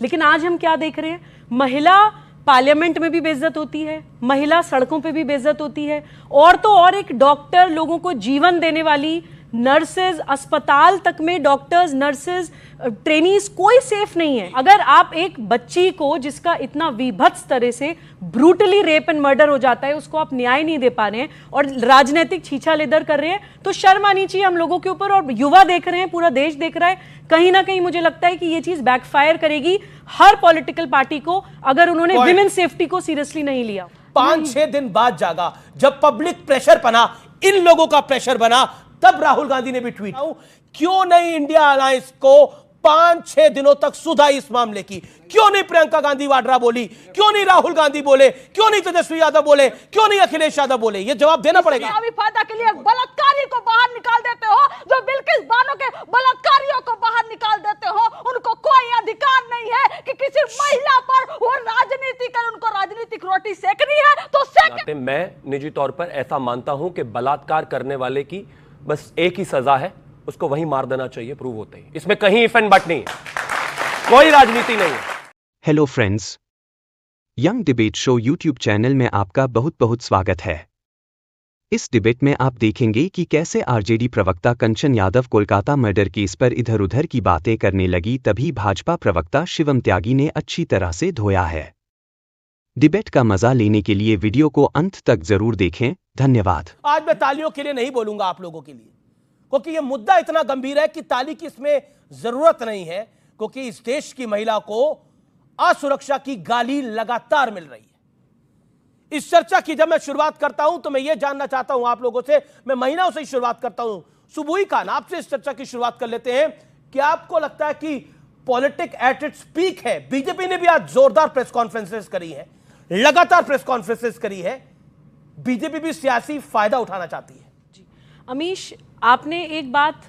लेकिन आज हम क्या देख रहे हैं, महिला पार्लियामेंट में भी बेइज्जत होती है, महिला सड़कों पे भी बेइज्जत होती है, और तो और एक डॉक्टर, लोगों को जीवन देने वाली नर्सेज, अस्पताल तक में डॉक्टर्स, नर्सेज, ट्रेनीज, कोई सेफ नहीं है। अगर आप एक बच्ची को जिसका इतना विभत्स तरह से ब्रूटली रेप एंड मर्डर हो जाता है, उसको आप न्याय नहीं दे पा रहे हैं और राजनीतिक छीछा लेदर कर रहे हैं, तो शर्म आनी चाहिए हम लोगों के ऊपर। और युवा देख रहे हैं, पूरा देश देख रहा है, कहीं ना कहीं मुझे लगता है कि ये चीज बैकफायर करेगी हर पॉलिटिकल पार्टी को अगर उन्होंने विमेन सेफ्टी को सीरियसली नहीं लिया। 5-6 दिन बाद जागा, जब पब्लिक प्रेशर बना, इन लोगों का प्रेशर बना, तब राहुल गांधी ने भी ट्वीट, क्यों नहीं इंडिया अलायंस को 5-6 दिनों तक सुधा इस मामले की, क्यों नहीं प्रियंका गांधी वाड्रा बोली, क्यों नहीं राहुल गांधी बोले, क्यों नहीं तेजस्वी यादव बोले, क्यों नहीं अखिलेश यादव बोले? ये जवाब देना पड़ेगा। फायदा के लिए बलात्कारी को बाहर निकाल देते हो, जो बिल्किस बानो के बलात्कारियों को बाहर निकाल देते हो, उनको कोई अधिकार नहीं है कि किसी महिला पर वो राजनीति कर, उनको राजनीतिक रोटी सेकनी है तो सेक। मैं निजी तौर पर ऐसा मानता हूं कि बलात्कार करने वाले की बस एक ही सजा है, उसको वहीं मार देना चाहिए प्रूव होते ही। इसमें कहीं इफ एंड बट नहीं है, कोई राजनीति नहीं है। Hello friends, young debate show YouTube channel में आपका बहुत बहुत स्वागत है। इस डिबेट में आप देखेंगे कि कैसे आरजेडी प्रवक्ता कंचन यादव कोलकाता मर्डर केस पर इधर उधर की बातें करने लगी, तभी भाजपा प्रवक्ता शिवम त्यागी ने अच्छी तरह से धोया है। डिबेट का मजा लेने के लिए वीडियो को अंत तक जरूर देखें। धन्यवाद। आज मैं तालियों के लिए नहीं बोलूंगा आप लोगों के लिए, क्योंकि यह मुद्दा इतना गंभीर है कि ताली की इसमें जरूरत नहीं है, क्योंकि इस देश की महिला को असुरक्षा की गाली लगातार मिल रही है। इस चर्चा की जब मैं शुरुआत करता हूं तो मैं यह जानना चाहता हूं आप लोगों से, मैं महिलाओं से ही शुरुआत करता हूं। सुबुई खान, आपसे इस चर्चा की शुरुआत कर लेते हैं। क्या आपको लगता है कि पॉलिटिक्स एट इट्स पीक है? बीजेपी ने भी आज जोरदार प्रेस कॉन्फ्रेंसेस करी है, लगातार प्रेस कॉन्फ्रेंसेस करी है, बीजेपी भी सियासी फायदा उठाना चाहती है। जी अमीश, आपने एक बात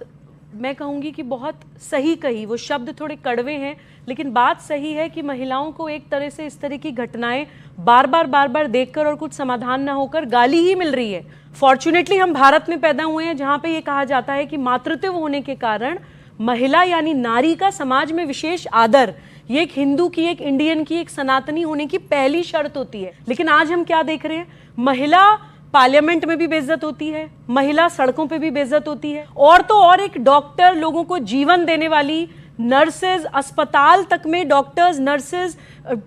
मैं कहूंगी कि बहुत सही कही, वो शब्द थोड़े कड़वे हैं लेकिन बात सही है कि महिलाओं को एक तरह से इस तरह की घटनाएं बार बार देखकर और कुछ समाधान ना होकर गाली ही मिल रही है। फॉर्चुनेटली हम भारत में पैदा हुए हैं जहां पे ये कहा जाता है कि मातृत्व होने के कारण महिला यानी नारी का समाज में विशेष आदर, ये एक हिंदू की, एक इंडियन की, एक सनातनी होने की पहली शर्त होती है। लेकिन आज हम क्या देख रहे हैं, महिला पार्लियामेंट में भी बेइज्जत होती है, महिला सड़कों पे भी बेइज्जत होती है, और तो और एक डॉक्टर, लोगों को जीवन देने वाली नर्सेज, अस्पताल तक में डॉक्टर्स, नर्सेज,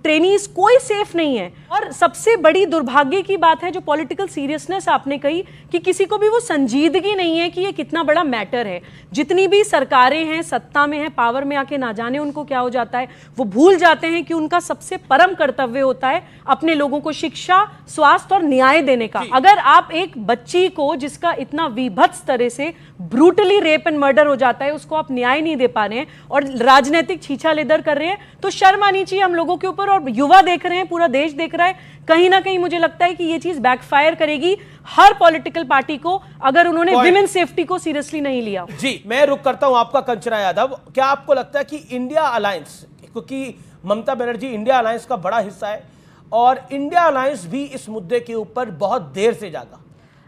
ट्रेनीज, कोई सेफ नहीं है। और सबसे बड़ी दुर्भाग्य की बात है जो पॉलिटिकल सीरियसनेस आपने कही कि किसी को भी वो संजीदगी नहीं है कि ये कितना बड़ा मैटर है। जितनी भी सरकारें हैं, सत्ता में हैं, पावर में आके ना जाने उनको क्या हो जाता है, वो भूल जाते हैं कि उनका सबसे परम कर्तव्य होता है अपने लोगों को शिक्षा, स्वास्थ्य और न्याय देने का। अगर आप एक बच्ची को जिसका इतना विभत्स तरह से ब्रूटली रेप एंड मर्डर हो जाता है, उसको आप न्याय नहीं दे पा रहे हैं और राजनीतिक छीछा लेदर कर रहे हैं, तो शर्म आनी चाहिए हम लोगों के ऊपर। और युवा देख रहे हैं, पूरा देश देख रहा है, कहीं ना कहीं मुझे लगता है कि ये चीज बैकफायर करेगी हर पॉलिटिकल पार्टी को अगर उन्होंने विमेन सेफ्टी को सीरियसली नहीं लिया। जी मैं रुक करता हूं आपका कंचना यादव। क्या आपको लगता है कि इंडिया अलायंस, क्योंकि ममता बनर्जी इंडिया अलायंस का बड़ा हिस्सा है और इंडिया अलायंस भी इस मुद्दे के ऊपर बहुत देर से जागा,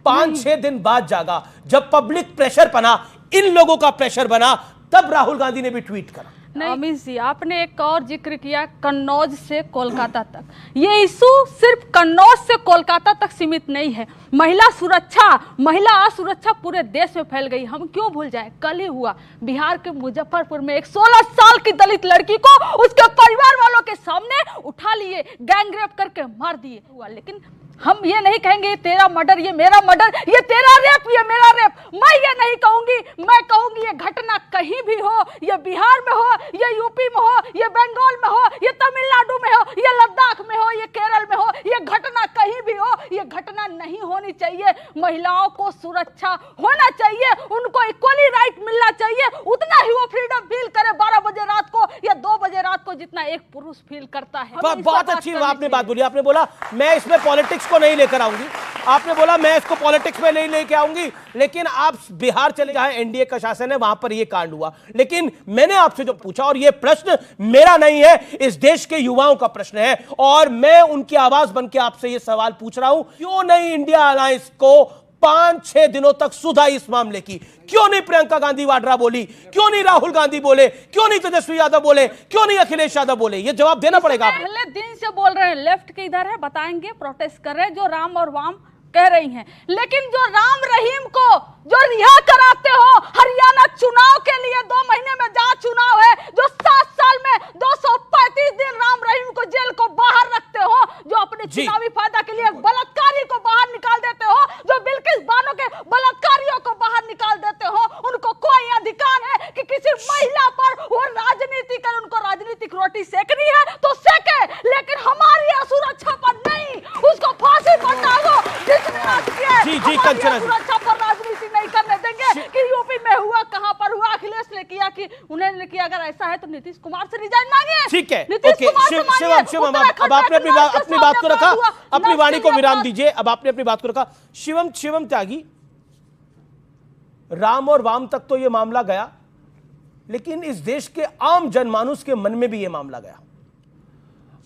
5-6 दिन बाद जागा, जब पब्लिक प्रेशर बना, इन लोगों का प्रेशर बना, तब राहुल गांधी ने भी ट्वीट करा। अमित जी, आपने एक और जिक्र किया कन्नौज से कोलकाता तक। ये इशू सिर्फ कन्नौज से कोलकाता तक सीमित नहीं है। महिला सुरक्षा, महिला असुरक्षा पूरे देश में फैल गई। हम क्यों भूल जाएं, कल ही हुआ बिहार के मुजफ्फरपुर में एक 16 साल की दलित लड़की को उसके परिवार वालों के सामने उठा लिए, गैंगरेप करके मार दिए हुआ। लेकिन हम ये नहीं कहेंगे ये तेरा मर्डर, ये मेरा मर्डर, ये तेरा रेप, ये मेरा रेप। मैं ये नहीं कहूंगी, मैं कहूंगी ये घटना कहीं भी हो, ये बिहार में हो, ये यूपी में हो, ये बंगाल में हो, ये तमिलनाडु में हो, ये लद्दाख में हो, ये केरल में हो, ये घटना कहीं भी हो, ये घटना नहीं होनी चाहिए। महिलाओं को सुरक्षा होना चाहिए, उनको इक्वली राइट मिलना चाहिए, उतना ही वो फ्रीडम फील करे 12 बजे रात को या 2 बजे रात को जितना एक पुरुष फील करता है। बहुत अच्छी आपने बात बोली। आपने बोला मैं इसमें पॉलिटिक्स को नहीं लेकर आऊंगी, आपने बोला मैं इसको पॉलिटिक्स में नहीं लेकर आऊंगी, लेकिन आप बिहार चले जहां एनडीए का शासन है, वहां पर यह कांड हुआ। लेकिन मैंने आपसे जो पूछा, और यह प्रश्न मेरा नहीं है, इस देश के युवाओं का प्रश्न है, और मैं उनकी आवाज बन के आपसे यह सवाल पूछ रहा हूं, क्यों नहीं इंडिया अलायंस को 5-6 दिनों तक सुधा इस मामले की। क्यों नहीं प्रियंका गांधी वाड्रा बोली, क्यों नहीं राहुल गांधी बोले, क्यों नहीं तेजस्वी यादव बोले, क्यों नहीं अखिलेश यादव बोले? ये जवाब देना पड़ेगा आपको। पहले दिन से बोल रहे हैं लेफ्ट के इधर है, बताएंगे, प्रोटेस्ट कर रहे हैं, जो राम और वाम कह रही हैं। लेकिन जो राम रहीम को जो रिहा कराते हो हरियाणा चुनाव के लिए, 2 महीने में जहां चुनाव है, जो 7 साल में 235 दिन राम रहीम को जेल को बाहर रखते हो, जो अपने चुनावी फायदा के लिए बलात्कारी को बाहर निकाल देते हो, जो बिल्किस बानो के बलात्कारियों को बाहर निकाल देते हो, उनको कोई अधिकार है कि किसी महिला पर वो राजनीति कर, उनको राजनीतिक रोटी सेकनी है तो सेके, लेकिन हमारी असुरक्षा पर नहीं, उसको फांसी पर टांगो। जी कंचना जी, सुरक्षा पर राजनीति नहीं करने देंगे कि यूपी में हुआ, कहां पर हुआ, अखिलेश ने किया कि उन्होंने किया। अगर ऐसा है तो नीतीश कुमार से रिजाइन मांगिए। ठीक है, नीतीश ओके। कुमार से मांगिए। शिवम, अब आपने अपनी बात को रखा, अपनी वाणी को विराम दीजिए। अब आपने अपनी बात को रखा। शिवम त्यागी, राम और वाम तक तो यह मामला गया, लेकिन इस देश के आम जनमानुस के मन में भी यह मामला गया।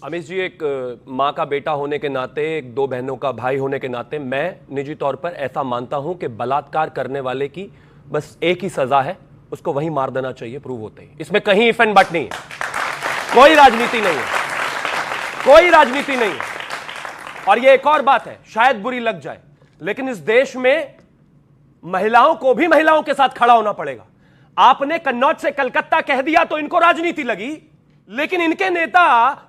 अमित जी, एक माँ का बेटा होने के नाते, एक 2 बहनों का भाई होने के नाते, मैं निजी तौर पर ऐसा मानता हूं कि बलात्कार करने वाले की बस एक ही सजा है, उसको वहीं मार देना चाहिए प्रूव होते ही। इसमें कहीं इफ एंड बट नहीं है, कोई राजनीति नहीं है, कोई राजनीति नहीं है। और ये एक और बात है, शायद बुरी लग जाए, लेकिन इस देश में महिलाओं को भी महिलाओं के साथ खड़ा होना पड़ेगा। आपने कन्नौज से कलकत्ता कह दिया तो इनको राजनीति लगी, लेकिन इनके नेता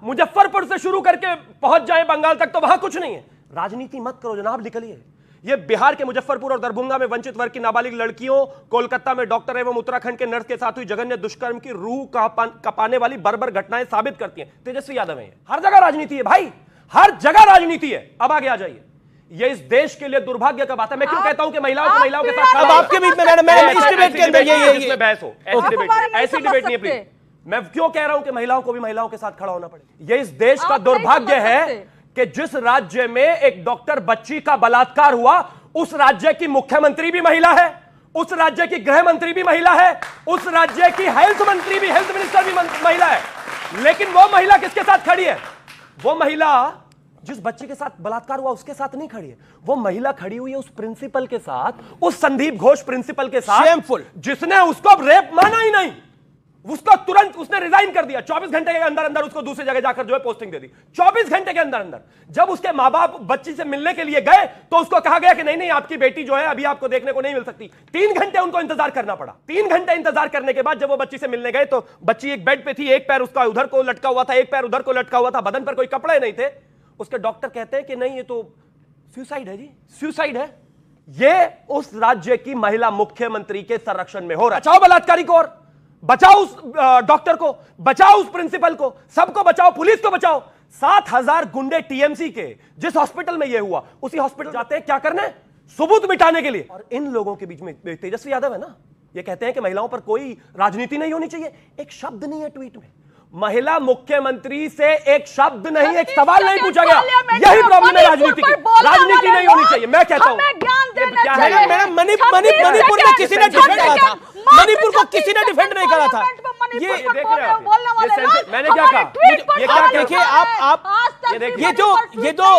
मुजफ्फरपुर से शुरू करके पहुंच जाए बंगाल तक तो वहां कुछ नहीं है। राजनीति मत करो जनाब, निकलिए। ये बिहार के मुजफ्फरपुर और दरभंगा में वंचित वर्ग की नाबालिग लड़कियों, कोलकाता में डॉक्टर एवं उत्तराखंड के नर्स के साथ हुई जघन्य दुष्कर्म की रूह कपाने वाली बर्बर घटनाएं साबित करती हैं तेजस्वी यादव है। हर जगह राजनीति है भाई, हर जगह राजनीति है। अब आगे आ जाइए। ये इस देश के लिए दुर्भाग्य का बात है। मैं क्यों कहता हूं कि महिलाओं को महिलाओं के साथ, अब आपके बीच में मैडम इस डिबेट के अंदर ये बहस हो, ऐसी डिबेट नहीं है। मैं क्यों कह रहा हूं कि महिलाओं को भी महिलाओं के साथ खड़ा होना पड़ेगा? ये इस देश का दुर्भाग्य है कि जिस राज्य में एक डॉक्टर बच्ची का बलात्कार हुआ, उस राज्य की मुख्यमंत्री भी महिला है, उस राज्य की गृह मंत्री भी महिला है, उस राज्य की हेल्थ मिनिस्टर भी महिला है। लेकिन वो महिला किसके साथ खड़ी है? वो महिला जिस बच्चे के साथ बलात्कार हुआ उसके साथ नहीं खड़ी है। वो महिला खड़ी हुई है उस प्रिंसिपल के साथ, उस संदीप घोष प्रिंसिपल के साथ, शेमफुल, जिसने उसको रेप माना ही नहीं। उसको तुरंत उसने रिजाइन कर दिया। 24 घंटे के अंदर अंदर उसको दूसरी जगह जाकर जो है पोस्टिंग दे दी। 24 घंटे के अंदर अंदर जब उसके माँ बाप बच्ची से मिलने के लिए गए तो उसको कहा गया कि नहीं आपकी बेटी जो है अभी आपको देखने को नहीं मिल सकती। 3 घंटे उनको इंतजार करना पड़ा। 3 घंटे इंतजार करने के बाद जब वो बच्ची से मिलने गए तो बच्ची एक बेड पे थी, एक पैर उसका उधर को लटका हुआ था, एक पैर उधर को लटका हुआ था, बदन पर कोई कपड़े नहीं थे। उसके डॉक्टर कहते हैं कि नहीं ये तो सुसाइड है जी, सुसाइड है। ये उस राज्य की महिला मुख्यमंत्री के संरक्षण में हो रहा है। बचाओ बलात्कारी को, और बचाओ उस डॉक्टर को, बचाओ उस प्रिंसिपल को, सबको बचाओ, पुलिस को बचाओ। 7000 गुंडे टीएमसी के जिस हॉस्पिटल में यह हुआ उसी हॉस्पिटल जाते हैं क्या करने? सबूत मिटाने के लिए। और इन लोगों के बीच में तेजस्वी यादव है ना, ये कहते हैं कि महिलाओं पर कोई राजनीति नहीं होनी चाहिए। एक शब्द नहीं है ट्वीट में महिला मुख्यमंत्री से, एक शब्द नहीं, एक सवाल नहीं पूछा गया। यही प्रॉब्लम है राजनीति की, राजनीति नहीं होनी चाहिए। मैं कहता हूं मैडम मणिपुर में किसी ने डिफेंड करा था, मणिपुर को किसी ने डिफेंड नहीं करा था। ये देख रहे हैं मैंने क्या कहा? ये क्या देखिए आप ये जो